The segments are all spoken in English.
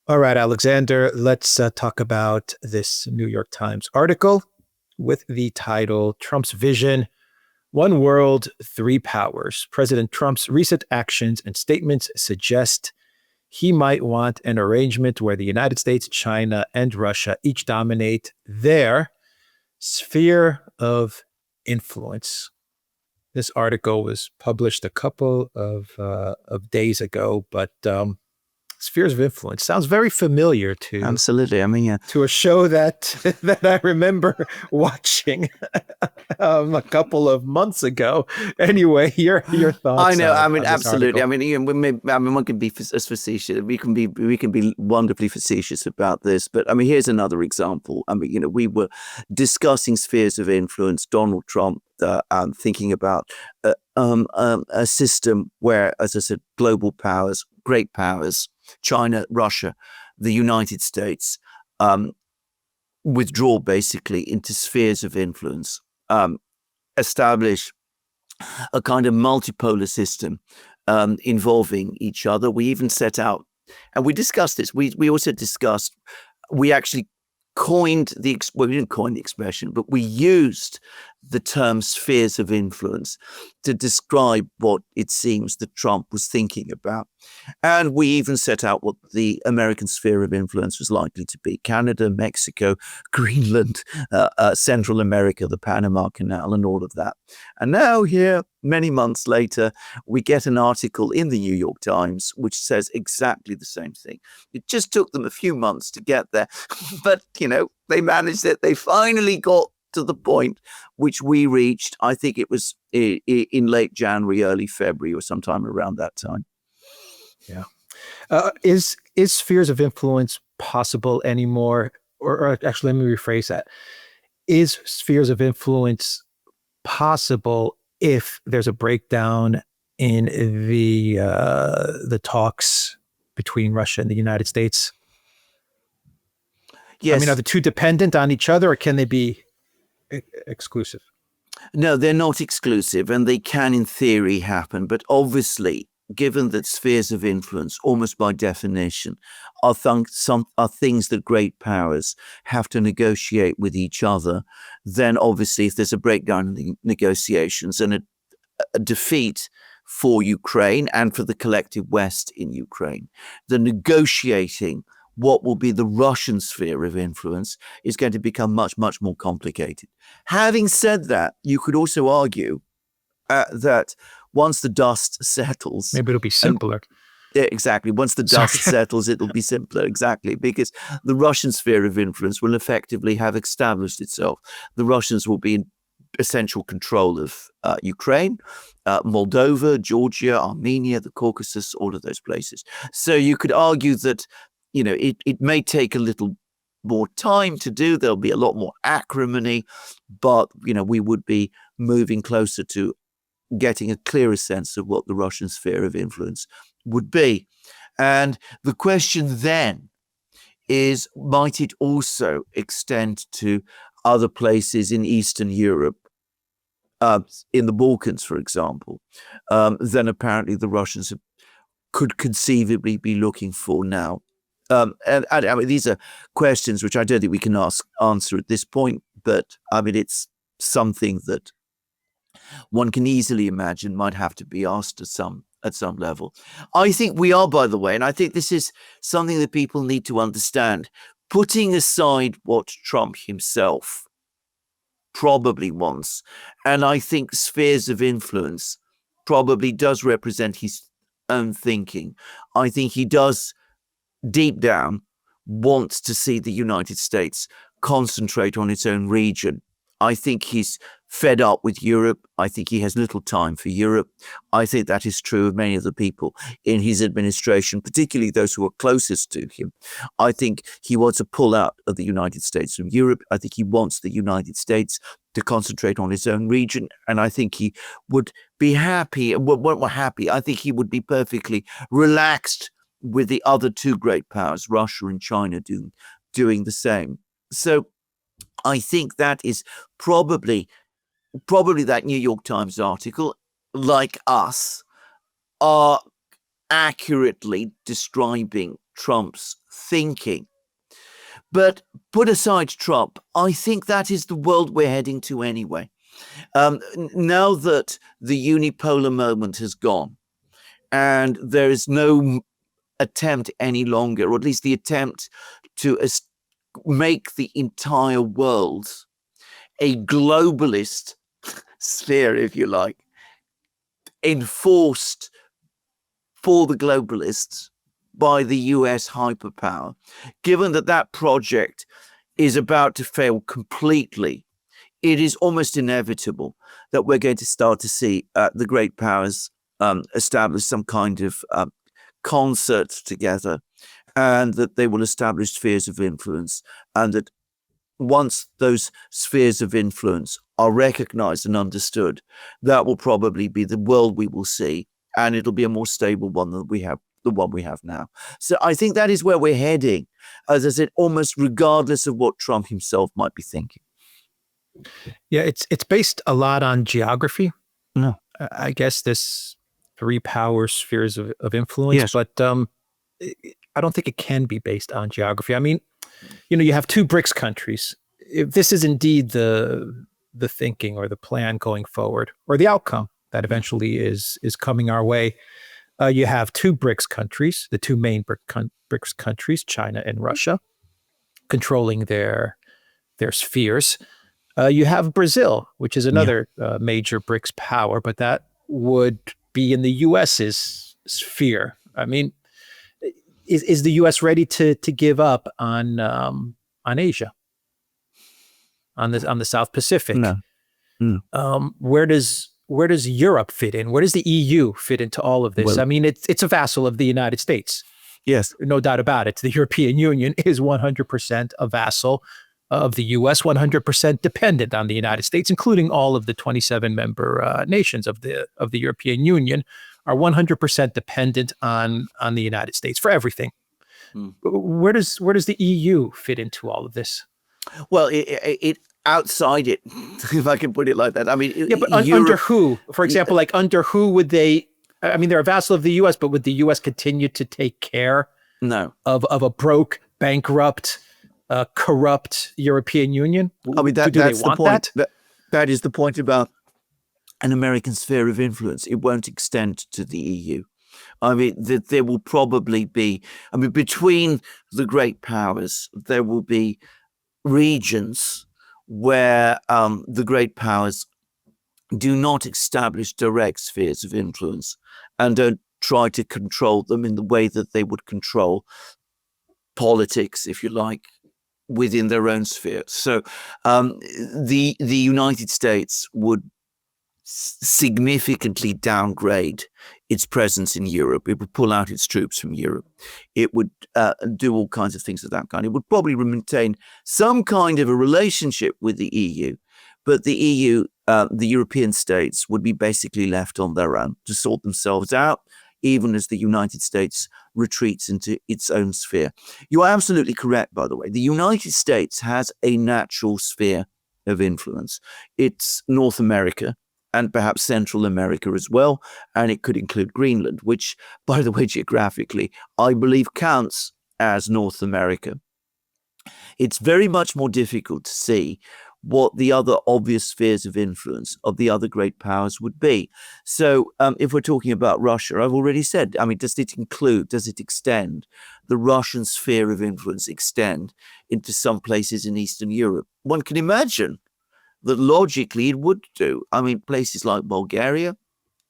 All right, Alexander, let's talk about this New York Times article with the title Trump's Vision: One World, Three Powers. President Trump's recent actions and statements suggest he might want an arrangement where the United States, China, and Russia each dominate their sphere of influence. This article was published a couple of days ago, but spheres of influence sounds very familiar to Absolutely. I mean, yeah. to a show that that I remember watching a couple of months ago. Anyway, your thoughts. I know. I mean, on this absolutely. article. I mean, one can be as facetious. We can be wonderfully facetious about this. But I mean, here's another example. I mean, we were discussing spheres of influence. Donald Trump thinking about a system where, as I said, global powers, great powers, China, Russia, the United States, withdraw basically into spheres of influence, establish a kind of multipolar system involving each other. We even set out, and we discussed this. We also discussed, we actually coined we didn't coin the expression, but we used the term spheres of influence to describe what it seems that Trump was thinking about. And we even set out what the American sphere of influence was likely to be: Canada, Mexico, Greenland, Central America, the Panama Canal, and all of that. And now here, many months later, we get an article in the New York Times which says exactly the same thing. It just took them a few months to get there, but they managed it. They finally got to the point which we reached. I think it was in late January, early February, or sometime around that time. Yeah. Is spheres of influence possible anymore? Or actually, let me rephrase that. Is spheres of influence possible if there's a breakdown in the talks between Russia and the United States? Yes. I mean, are the two dependent on each other, or can they be exclusive? No, they're not exclusive, and they can, in theory, happen. But obviously, given that spheres of influence, almost by definition, are things that great powers have to negotiate with each other, then obviously, if there's a breakdown in the negotiations and a defeat for Ukraine and for the collective West in Ukraine, the negotiating what will be the Russian sphere of influence is going to become much, much more complicated. Having said that, you could also argue that once the dust settles... Maybe it'll be simpler. Exactly. Once the dust settles, it'll be simpler. Exactly. Because the Russian sphere of influence will effectively have established itself. The Russians will be in essential control of Ukraine, Moldova, Georgia, Armenia, the Caucasus, all of those places. So you could argue that it may take a little more time to do. There'll be a lot more acrimony, but, we would be moving closer to getting a clearer sense of what the Russian sphere of influence would be. And the question then is, might it also extend to other places in Eastern Europe, in the Balkans, for example, than apparently the Russians could conceivably be looking for now? And I mean, these are questions which I don't think we can answer at this point, but I mean, it's something that one can easily imagine might have to be asked at some level. I think we are, by the way, and I think this is something that people need to understand, putting aside what Trump himself probably wants, and I think spheres of influence probably does represent his own thinking. I think he does, deep down, wants to see the United States concentrate on its own region. I think he's fed up with Europe. I think he has little time for Europe. I think that is true of many of the people in his administration, particularly those who are closest to him. I think he wants to pull out of the United States from Europe. I think he wants the United States to concentrate on its own region. And I think he would be happy. I think he would be perfectly relaxed with the other two great powers, Russia and China, doing the same. So I think that is probably that New York Times article, like us, are accurately describing Trump's thinking. But put aside Trump, I think that is the world we're heading to anyway. Now that the unipolar moment has gone and there is no attempt any longer, or at least the attempt to make the entire world a globalist sphere, if you like, enforced for the globalists by the US hyperpower, given that that project is about to fail completely, it is almost inevitable that we're going to start to see the great powers establish some kind of concert together, and that they will establish spheres of influence, and that once those spheres of influence are recognized and understood, that will probably be the world we will see, and it'll be a more stable one than the one we have now. So I think that is where we're heading, as I said, almost regardless of what Trump himself might be thinking. Yeah, it's based a lot on geography. No. I guess this 3 power spheres of influence, Yes. but I don't think it can be based on geography. I mean, you have 2 BRICS countries. If this is indeed the thinking or the plan going forward, or the outcome that eventually is coming our way, you have 2 BRICS countries, the 2 main BRICS countries, China and Russia, controlling their spheres. You have Brazil, which is another major BRICS power, but that would be in the US's sphere. I mean, is the US ready to give up on Asia, on the South Pacific? No. Where does Europe fit in? Where does the EU fit into all of this? Well, I mean, it's a vassal of the United States. Yes. No doubt about it. The European Union is 100% a vassal of the U.S., 100% dependent on the United States, including all of the 27 member nations of the European Union are 100% dependent on the United States for everything. Where does the EU fit into all of this? Well, it outside it, if I can put it like that. I mean, yeah, but under who? For example, like under who would they? I mean, they're a vassal of the U.S., but would the U.S. continue to take care of a broke, bankrupt, corrupt European Union? I mean, do that's they want the point. that? That is the point about an American sphere of influence. It won't extend to the EU. I mean, there will probably be, between the great powers, there will be regions where the great powers do not establish direct spheres of influence and don't try to control them in the way that they would control politics, if you like, within their own sphere. So the United States would significantly downgrade its presence in Europe. It would pull out its troops from Europe. It would do all kinds of things of that kind. It would probably maintain some kind of a relationship with the EU, but the EU, the European states, would be basically left on their own to sort themselves out, even as the United States retreats into its own sphere. You are absolutely correct, by the way. The United States has a natural sphere of influence. It's North America, and perhaps Central America as well, and it could include Greenland, which, by the way, geographically, I believe counts as North America. It's very much more difficult to see what the other obvious spheres of influence of the other great powers would be. So if we're talking about Russia, I've already said, does it extend, the Russian sphere of influence extend into some places in Eastern Europe? One can imagine that logically it would do. Places like Bulgaria,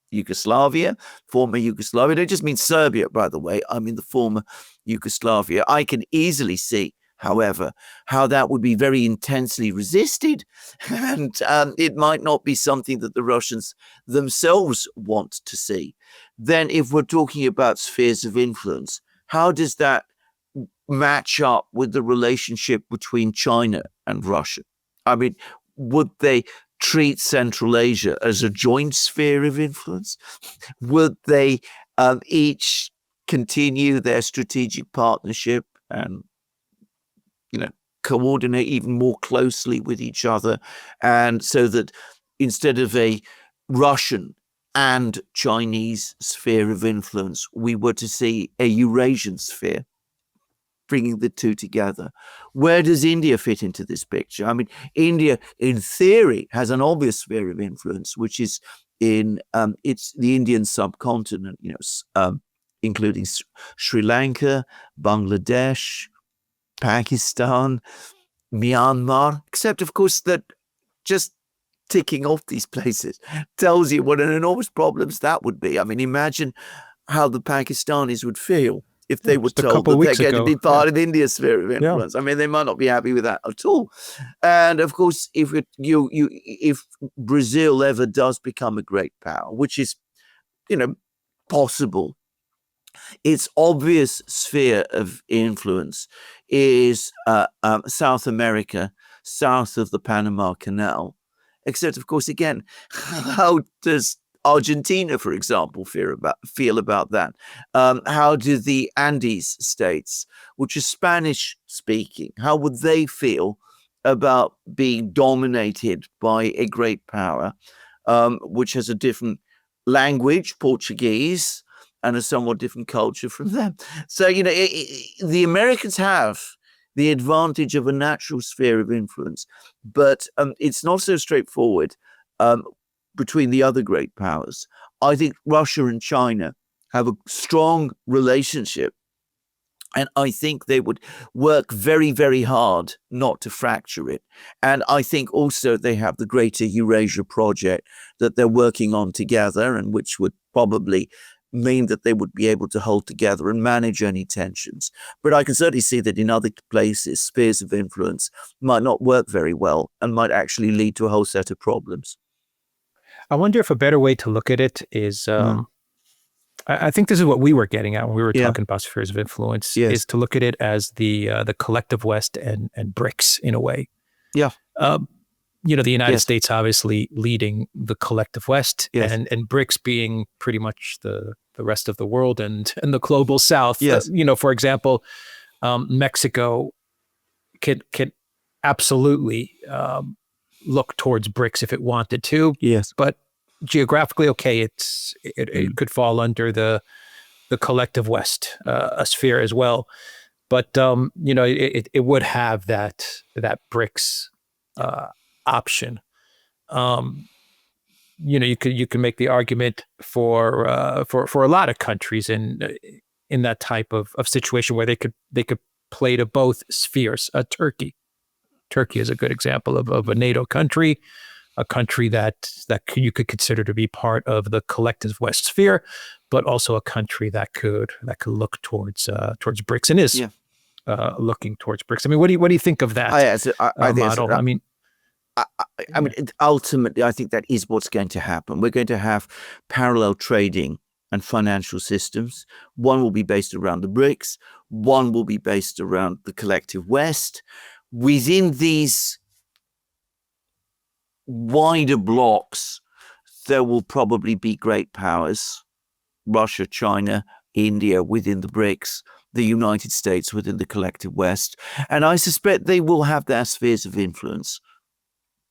Yugoslavia, former Yugoslavia. I don't just mean Serbia, by the way. I mean the former Yugoslavia. I can easily see, however, how that would be very intensely resisted, and it might not be something that the Russians themselves want to see. Then if we're talking about spheres of influence, how does that match up with the relationship between China and Russia? Would they treat Central Asia as a joint sphere of influence? Would they each continue their strategic partnership and coordinate even more closely with each other, and so that instead of a Russian and Chinese sphere of influence, we were to see a Eurasian sphere, bringing the two together. Where does India fit into this picture? I mean, India, in theory, has an obvious sphere of influence, which is in it's the Indian subcontinent, including Sri Lanka, Bangladesh, Pakistan, Myanmar, except, of course, that just ticking off these places tells you what an enormous problems that would be. I mean, imagine how the Pakistanis would feel if they were told that they're going to be part of India's sphere of influence. I mean, they might not be happy with that at all. And of course, if Brazil ever does become a great power, which is, possible, its obvious sphere of influence is South America, south of the Panama Canal. Except, of course, again, how does Argentina, for example, feel about that? How do the Andes states, which are Spanish-speaking, how would they feel about being dominated by a great power, which has a different language, Portuguese, and a somewhat different culture from them? So, the Americans have the advantage of a natural sphere of influence, but it's not so straightforward between the other great powers. I think Russia and China have a strong relationship, and I think they would work very, very hard not to fracture it. And I think also they have the greater Eurasia project that they're working on together, and which would probably mean that they would be able to hold together and manage any tensions. But I can certainly see that in other places, spheres of influence might not work very well and might actually lead to a whole set of problems. I wonder if a better way to look at it is, I think this is what we were getting at when we were talking about spheres of influence, is to look at it as the collective West and BRICS in a way. Yeah. The United States obviously leading the collective West, and BRICS being pretty much the rest of the world and the global South. For example, Mexico can absolutely look towards BRICS if it wanted to. Yes. But geographically, it could fall under the collective West, a sphere as well. But it would have that BRICS option. You could make the argument for a lot of countries in that type of situation where they could play to both spheres. Turkey is a good example of a NATO country, a country that you could consider to be part of the collective West sphere, but also a country that could look towards BRICS and is looking towards BRICS. I mean, what do you think of that model? I mean, ultimately, I think that is what's going to happen. We're going to have parallel trading and financial systems. One will be based around the BRICS. One will be based around the collective West. Within these wider blocks, there will probably be great powers: Russia, China, India within the BRICS, the United States within the collective West. And I suspect they will have their spheres of influence,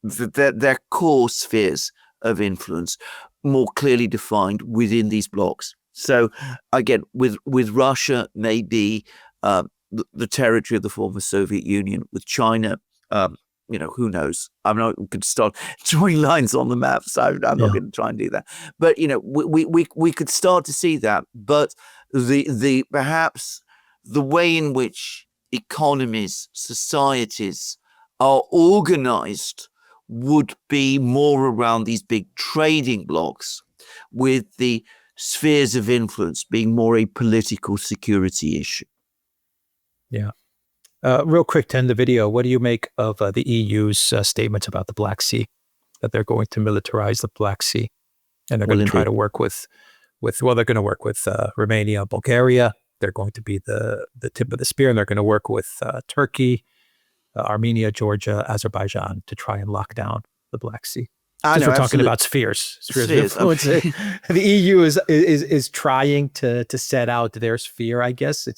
their core spheres of influence more clearly defined within these blocks. So again, with Russia, maybe the territory of the former Soviet Union, with China, who knows? I'm not going to start drawing lines on the map, so I'm not going to try and do that. But we could start to see that. But the perhaps the way in which economies, societies are organized would be more around these big trading blocks, with the spheres of influence being more a political security issue. Yeah. Real quick to end the video, what do you make of the EU's statements about the Black Sea, that they're going to militarize the Black Sea, and they're going to try to work with Romania, Bulgaria. They're going to be the tip of the spear, and they're going to work with Turkey, Armenia, Georgia, Azerbaijan to try and lock down the Black Sea. We're talking about spheres of influence. The EU is trying to set out their sphere, I guess.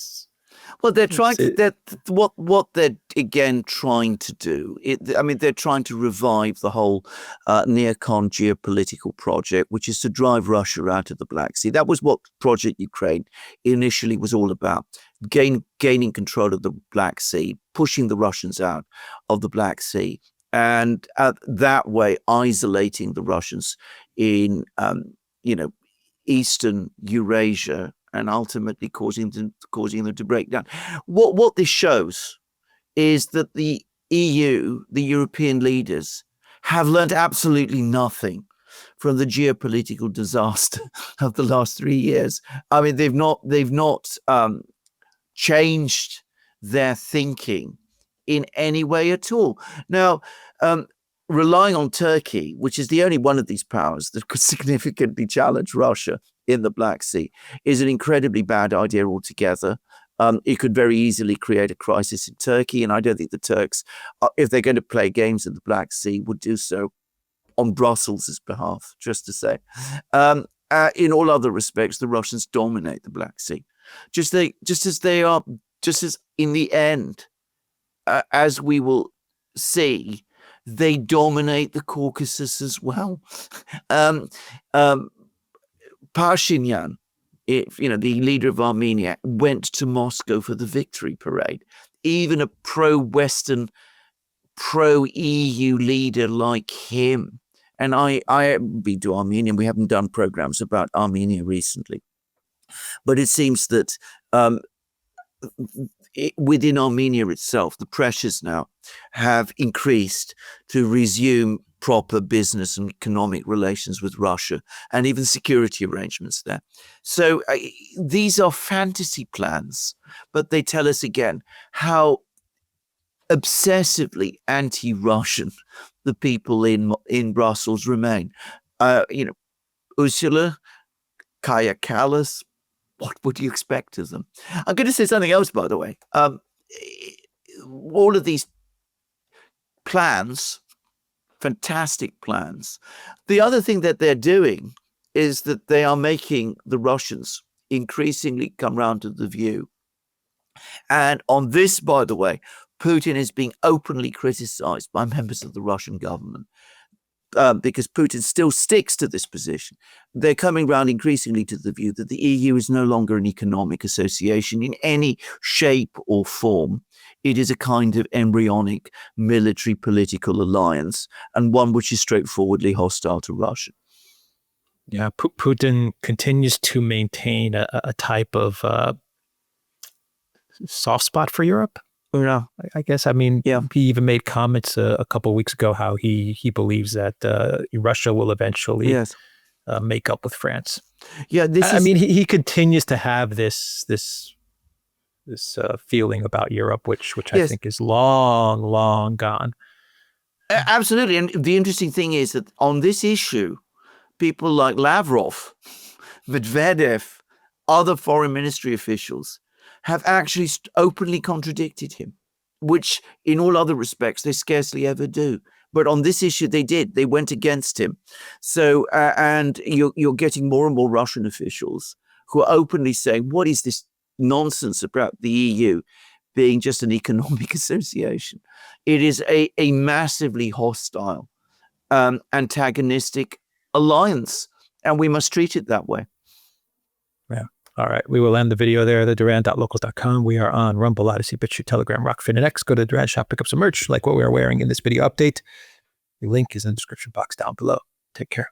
Well, they're trying to. What they're again trying to do. They're trying to revive the whole neocon geopolitical project, which is to drive Russia out of the Black Sea. That was what Project Ukraine initially was all about: gaining control of the Black Sea, pushing the Russians out of the Black Sea, and that way isolating the Russians in, Eastern Eurasia, and ultimately causing them to break down. What this shows is that the EU, the European leaders, have learned absolutely nothing from the geopolitical disaster of the last 3 years. I mean, they've not changed their thinking in any way at all. Now, relying on Turkey, which is the only one of these powers that could significantly challenge Russia in the Black Sea, is an incredibly bad idea altogether. It could very easily create a crisis in Turkey, and I don't think the Turks, if they're going to play games in the Black Sea, would do so on Brussels' behalf, just to say. In all other respects, the Russians dominate the Black Sea. Just as in the end, as we will see, they dominate the Caucasus as well. Pashinyan, the leader of Armenia, went to Moscow for the victory parade. Even a pro-Western, pro-EU leader like him, and I haven't been to Armenia. We haven't done programs about Armenia recently, but it seems that within Armenia itself, the pressures now have increased to resume proper business and economic relations with Russia, and even security arrangements there. So these are fantasy plans, but they tell us again how obsessively anti-Russian the people in Brussels remain. Ursula, Kaja Kallas, what would you expect of them? I'm going to say something else, by the way. All of these plans, fantastic plans. The other thing that they're doing is that they are making the Russians increasingly come round to the view. And on this, by the way, Putin is being openly criticized by members of the Russian government. Because Putin still sticks to this position. They're coming round increasingly to the view that the EU is no longer an economic association in any shape or form. It is a kind of embryonic military political alliance, and one which is straightforwardly hostile to Russia. Yeah, Putin continues to maintain a type of soft spot for Europe. Yeah, I guess. I mean, yeah. He even made comments a couple of weeks ago how he believes that Russia will eventually make up with France. Yeah, he continues to have this feeling about Europe, which I think is long gone. Absolutely, and the interesting thing is that on this issue, people like Lavrov, Medvedev, other foreign ministry officials have actually openly contradicted him, which in all other respects they scarcely ever do. But on this issue, they did. They went against him. So, and you're getting more and more Russian officials who are openly saying, what is this nonsense about the EU being just an economic association? It is a massively hostile, antagonistic alliance, and we must treat it that way. Yeah. All right. We will end the video there. The Duran.locals.com. We are on Rumble, Odyssey, BitChute, Telegram, Rockfin, and X. Go to the Duran shop, pick up some merch like what we are wearing in this video update. The link is in the description box down below. Take care.